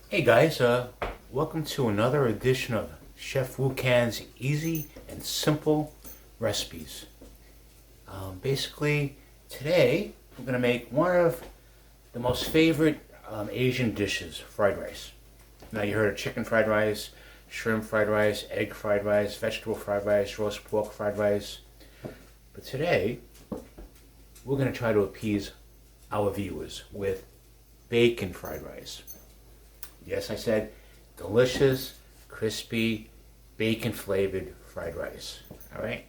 Hey guys, welcome to another edition of Chef Wu Can's easy and simple recipes. Basically, today we're going to make one of the most favorite Asian dishes, fried rice. Now you heard of chicken fried rice, shrimp fried rice, egg fried rice, vegetable fried rice, roast pork fried rice. But today, we're going to try to appease our viewers with bacon fried rice. Yes, I said delicious, crispy, bacon flavored fried rice. All right,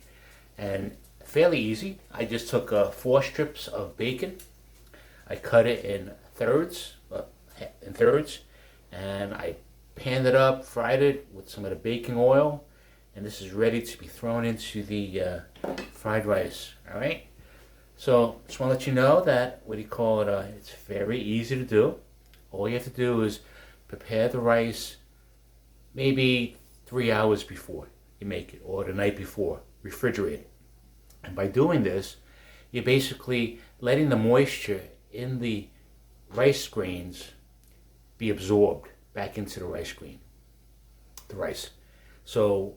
and fairly easy. I just took 4 strips of bacon. I cut it in thirds, and I panned it up, fried it with some of the baking oil, and this is ready to be thrown into the fried rice. All right. So just want to let you know that it's very easy to do. All you have to do is prepare the rice maybe 3 hours before you make it, or the night before. Refrigerate it. And by doing this, you're basically letting the moisture in the rice grains be absorbed back into the rice. So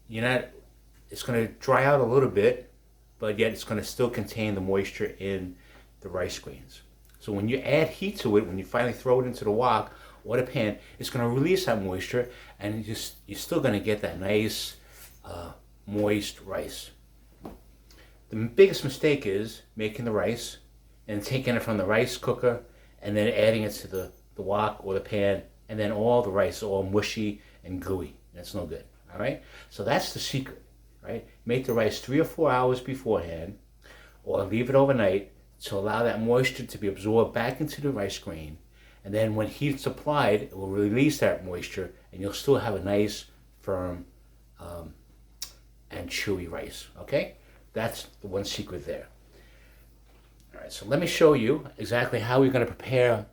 it's going to dry out a little bit, but yet it's going to still contain the moisture in the rice grains. So when you add heat to it, when you finally throw it into the wok or the pan, it's going to release that moisture, and you're still going to get that nice moist rice. The biggest mistake is making the rice and taking it from the rice cooker and then adding it to the wok or the pan, and then all the rice is all mushy and gooey. That's no good. All right. So that's the secret. Right. Make the rice 3 or 4 hours beforehand, or leave it overnight to allow that moisture to be absorbed back into the rice grain. And then when heat's applied, it will release that moisture, and you'll still have a nice, firm, and chewy rice. Okay? That's the one secret there. All right, so let me show you exactly how we're going to prepare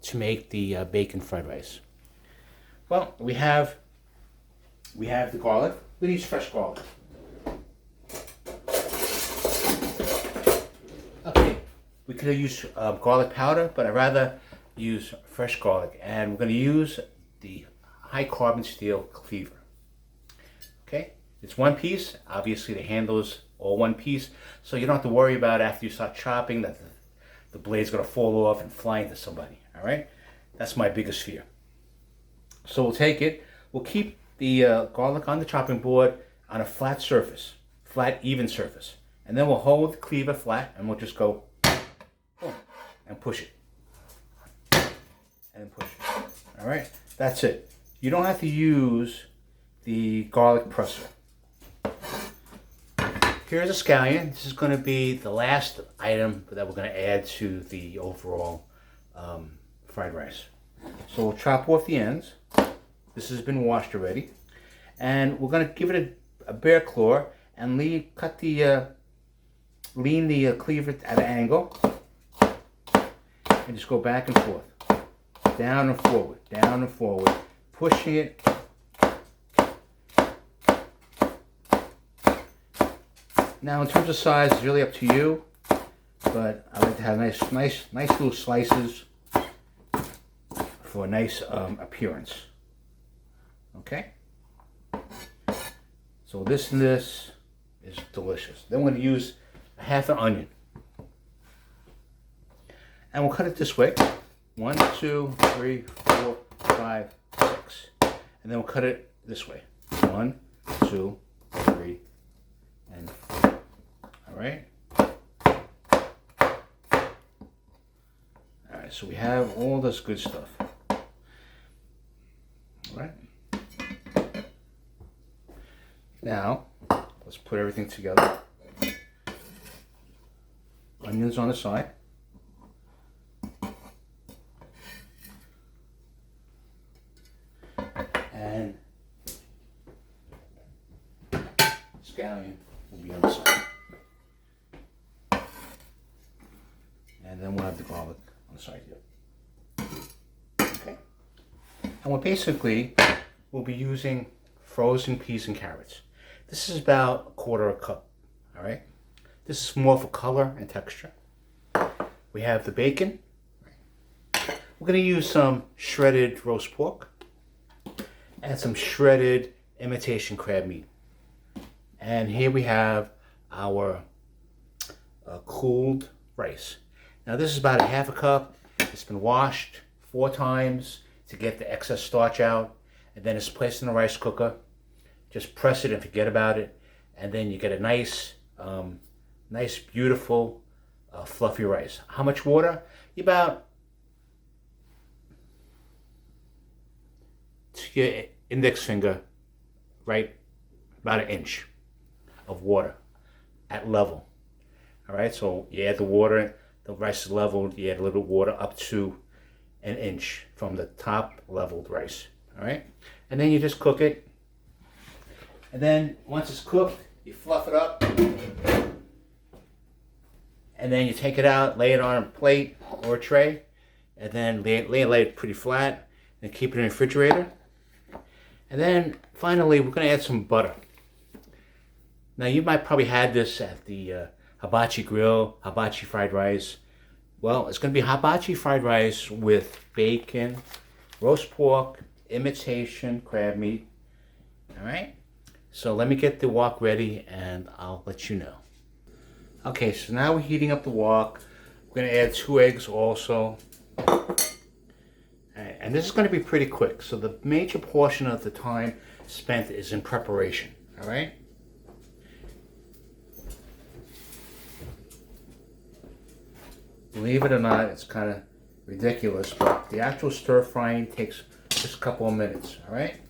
to make the bacon fried rice. Well, we have the garlic. We use fresh garlic. Okay, we could have used garlic powder, but I'd rather use fresh garlic, and we're going to use the high carbon steel cleaver. Okay, it's one piece. Obviously the handle is all one piece, so you don't have to worry about after you start chopping that the blade's going to fall off and fly into somebody. All right, that's my biggest fear. So we'll take it, we'll keep the garlic on the chopping board on a flat surface, flat even surface, and then we'll hold the cleaver flat and we'll just go boom, and push it. And push it. All right, that's it. You don't have to use the garlic presser. Here's a scallion. This is going to be the last item that we're going to add to the overall fried rice. So we'll chop off the ends. This has been washed already, and we're going to give it a bear claw and lean the cleaver at an angle, and just go back and forth. Down and forward, pushing it. Now in terms of size, it's really up to you, but I like to have nice little slices for a nice appearance. Okay? So this and this is delicious. Then we're going to use a half an onion. And we'll cut it this way. 1, 2, 3, 4, 5, 6. And then we'll cut it this way. 1, 2, 3, and 4. All right? All right, so we have all this good stuff. All right? Now, let's put everything together. Onions on the side. And scallion will be on the side. And then we'll have the garlic on the side here. Okay. And we'll be using frozen peas and carrots. This is about 1/4 cup. All right. This is more for color and texture. We have the bacon. We're going to use some shredded roast pork and some shredded imitation crab meat. And here we have our cooled rice. Now this is about a half a cup. It's been washed 4 times to get the excess starch out, and then it's placed in the rice cooker. Just press it and forget about it, and then you get a nice, nice, beautiful, fluffy rice. How much water? About to your index finger, right? About an inch of water at level. All right, so you add the water, the rice is leveled, you add a little bit of water up to an inch from the top leveled rice. All right, and then you just cook it. And then once it's cooked, you fluff it up. And then you take it out, lay it on a plate or a tray, and then lay it pretty flat and keep it in the refrigerator. And then finally, we're going to add some butter. Now you might probably had this at the hibachi grill, hibachi fried rice. Well, it's going to be hibachi fried rice with bacon, roast pork, imitation crab meat. All right. So let me get the wok ready and I'll let you know. Okay, so now we're heating up the wok. We're going to add 2 eggs also. And this is going to be pretty quick. So the major portion of the time spent is in preparation. All right. Believe it or not, it's kind of ridiculous, but the actual stir frying takes just a couple of minutes, all right?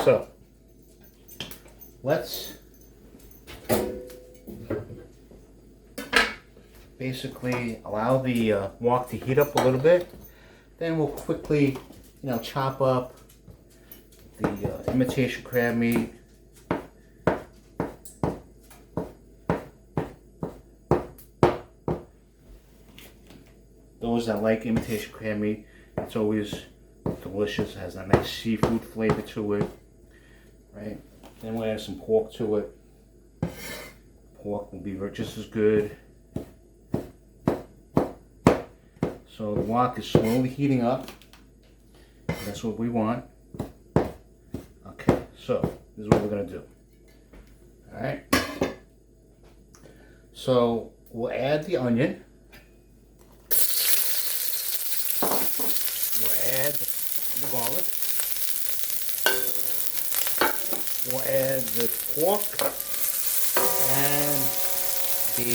So, let's basically allow the wok to heat up a little bit. Then we'll quickly, chop up the imitation crab meat. Those that like imitation crab meat, it's always delicious. It has a nice seafood flavor to it, right? Then we'll add some pork to it. Pork will be just as good. So the wok is slowly heating up. That's what we want. Okay, so this is what we're gonna do. All right. So we'll add the onion. We'll add the garlic. We'll add the pork and the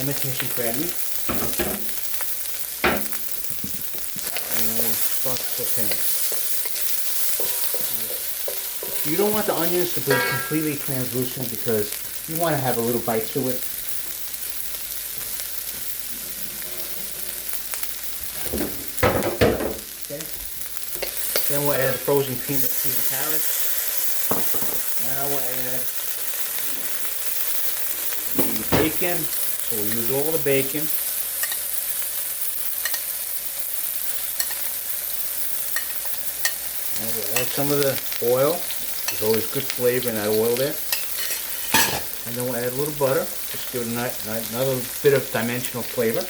imitation crab meat. And we'll start sauteing. You don't want the onions to be completely translucent because you want to have a little bite to it. Then we'll add frozen peas and carrots. Now we'll add the bacon. So we'll use all the bacon. And we'll add some of the oil. There's always good flavor in that oil there. And then we'll add a little butter. Just give it another bit of dimensional flavor.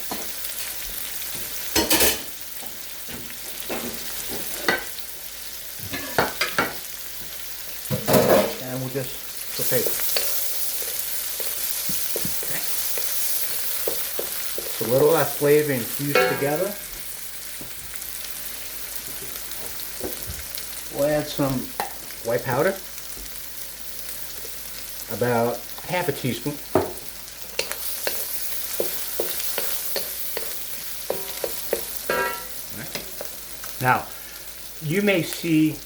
And we'll just saute it. Okay. So let all that flavor infuse together. We'll add some white powder, about half a teaspoon. All right. Now, you may see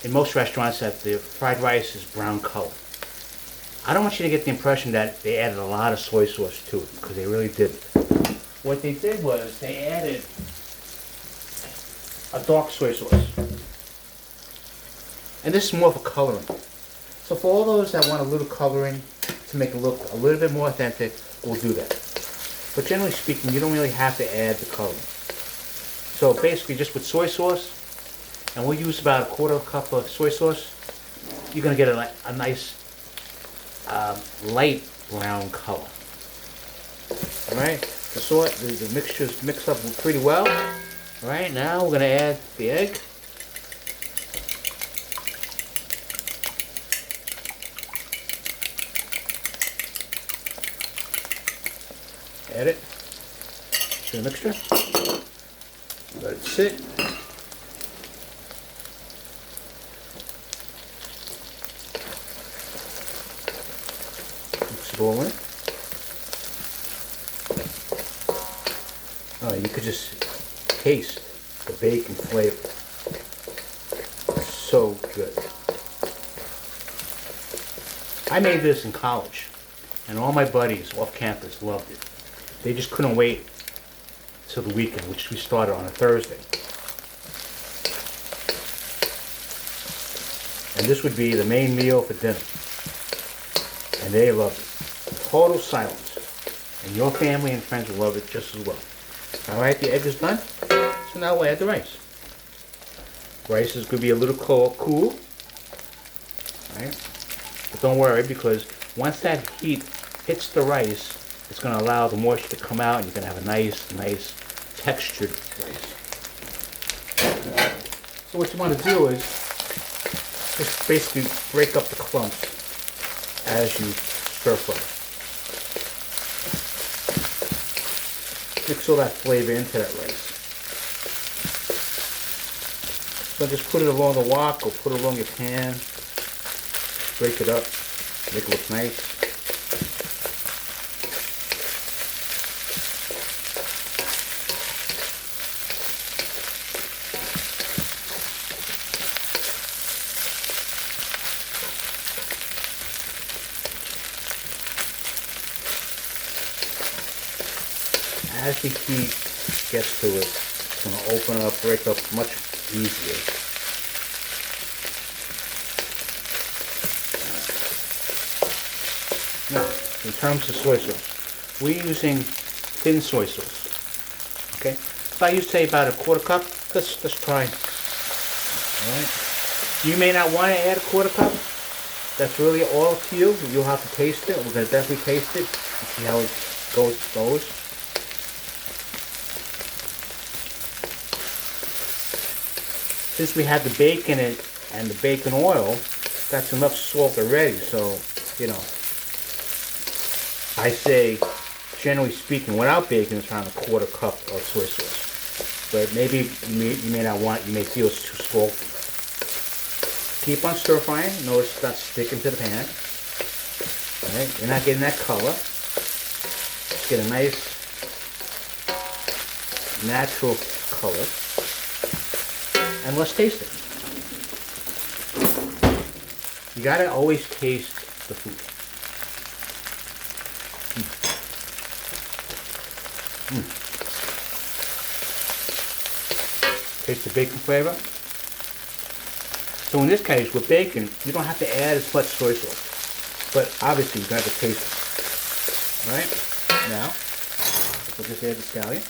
in most restaurants that the fried rice is brown color. I don't want you to get the impression that they added a lot of soy sauce to it, because they really didn't. What they did was they added a dark soy sauce. And this is more of a coloring. So for all those that want a little coloring to make it look a little bit more authentic, we'll do that. But generally speaking, you don't really have to add the coloring. So basically just with soy sauce, and we'll use about 1/4 cup of soy sauce, you're going to get a nice light brown color. Alright? The mixtures mix up pretty well. All right, now we're going to add the egg. Add it to the mixture. Let it sit. Mix it all in. Oh, you could just taste the bacon flavor. So good. I made this in college, and all my buddies off campus loved it. They just couldn't wait till the weekend, which we started on a Thursday. And this would be the main meal for dinner. And they loved it. Total silence. And your family and friends will love it just as well. Alright, the egg is done. So now we'll add the rice. Rice is going to be a little cool. Alright? But don't worry, because once that heat hits the rice, it's going to allow the moisture to come out, and you're going to have a nice textured rice. So what you want to do is just basically break up the clumps as you stir fry. Mix all that flavor into that rice. So just put it along the wok or put it along your pan. Break it up, make it look nice. As the heat gets to it, it's going to open up, break up much easier. Now, in terms of soy sauce, we're using thin soy sauce. Okay, if I use, say, about a quarter cup, let's try. All right. You may not want to add a quarter cup. That's really all up to you. You'll have to taste it. We're going to definitely taste it and see how it goes. Since we have the bacon and the bacon oil, that's enough salt already. So, you know, I say, generally speaking, without bacon, it's around a quarter cup of soy sauce. But maybe you may not want, you may feel it's too salty. Keep on stir frying. Notice it's not sticking to the pan. All right, you're not getting that color. Just get a nice natural color. And let's taste it. You gotta always taste the food. Taste the bacon flavor. So in this case, with bacon, you don't have to add as much soy sauce. But obviously, you're gonna have to taste it. All right? Now, we'll just add the scallion.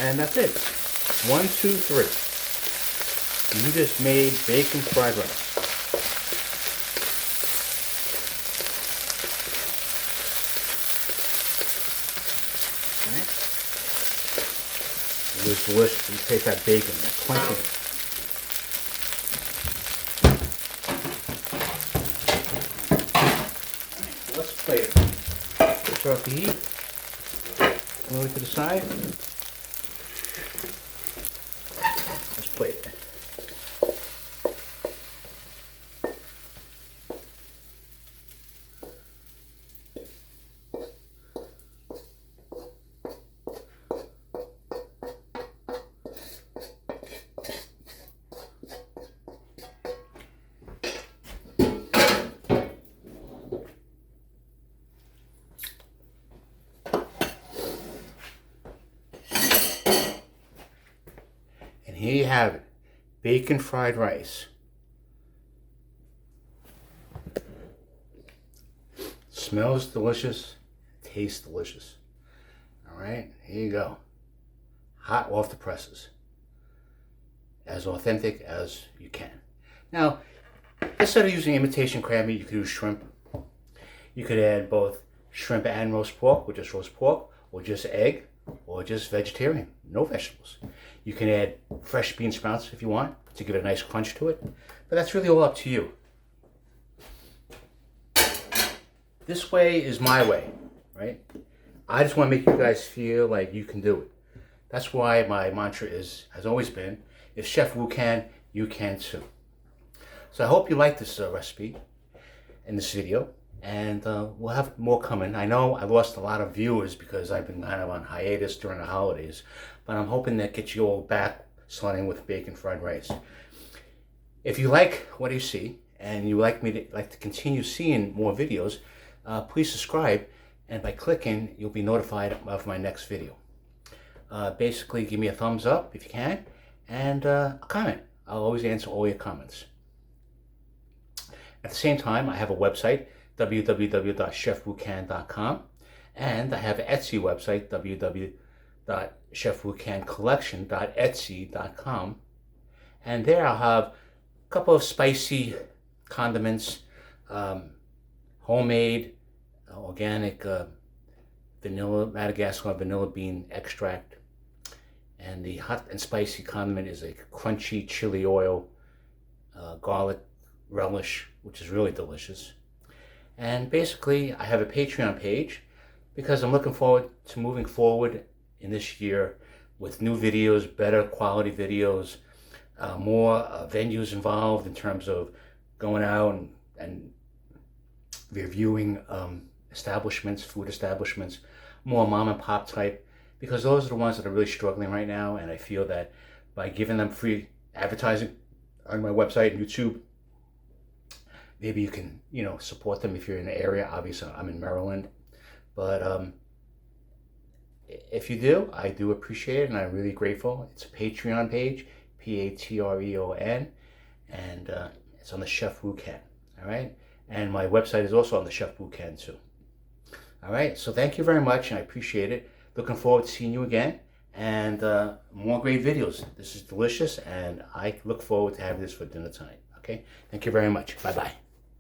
And that's it. 1, 2, 3. You just made bacon fried rice. Okay. It was delicious. You taste that bacon, that crunchiness. Alright, let's plate it. Switch off the heat. Move it to the side. Plate it. And here you have it. Bacon fried rice. Smells delicious, tastes delicious. All right, here you go. Hot off the presses. As authentic as you can. Now, instead of using imitation crab meat, you could use shrimp. You could add both shrimp and roast pork, or just roast pork, or just egg, or just vegetarian, no vegetables. You can add fresh bean sprouts if you want to give it a nice crunch to it, but that's really all up to you. This way is my way, right? I just want to make you guys feel like you can do it. That's why my mantra has always been, if Chef Wu can, you can too. So I hope you like this recipe in this video, and we'll have more coming. I know I lost a lot of viewers because I've been kind of on hiatus during the holidays, but I'm hoping that gets you all back starting with bacon fried rice. If you like what you see and you like to continue seeing more videos, please subscribe, and by clicking you'll be notified of my next video. Basically, give me a thumbs up if you can, and a comment. I'll always answer all your comments. At the same time, I have a website, www.chefwucan.com, and I have an Etsy website, www.chefwucancollection.etsy.com, and there I'll have a couple of spicy condiments, homemade, organic vanilla, Madagascar vanilla bean extract, and the hot and spicy condiment is a crunchy chili oil, garlic relish, which is really delicious. And basically, I have a Patreon page because I'm looking forward to moving forward in this year with new videos, better quality videos, more venues involved in terms of going out and reviewing establishments, food establishments, more mom and pop type, because those are the ones that are really struggling right now, and I feel that by giving them free advertising on my website and YouTube, maybe you can, support them if you're in the area. Obviously, I'm in Maryland, but if you do, I do appreciate it, and I'm really grateful. It's a Patreon page, Patreon, and it's on the Chef Wu Can, all right? And my website is also on the Chef Wu Can too. All right, so thank you very much, and I appreciate it. Looking forward to seeing you again, and more great videos. This is delicious, and I look forward to having this for dinner time. Okay, thank you very much. Bye-bye.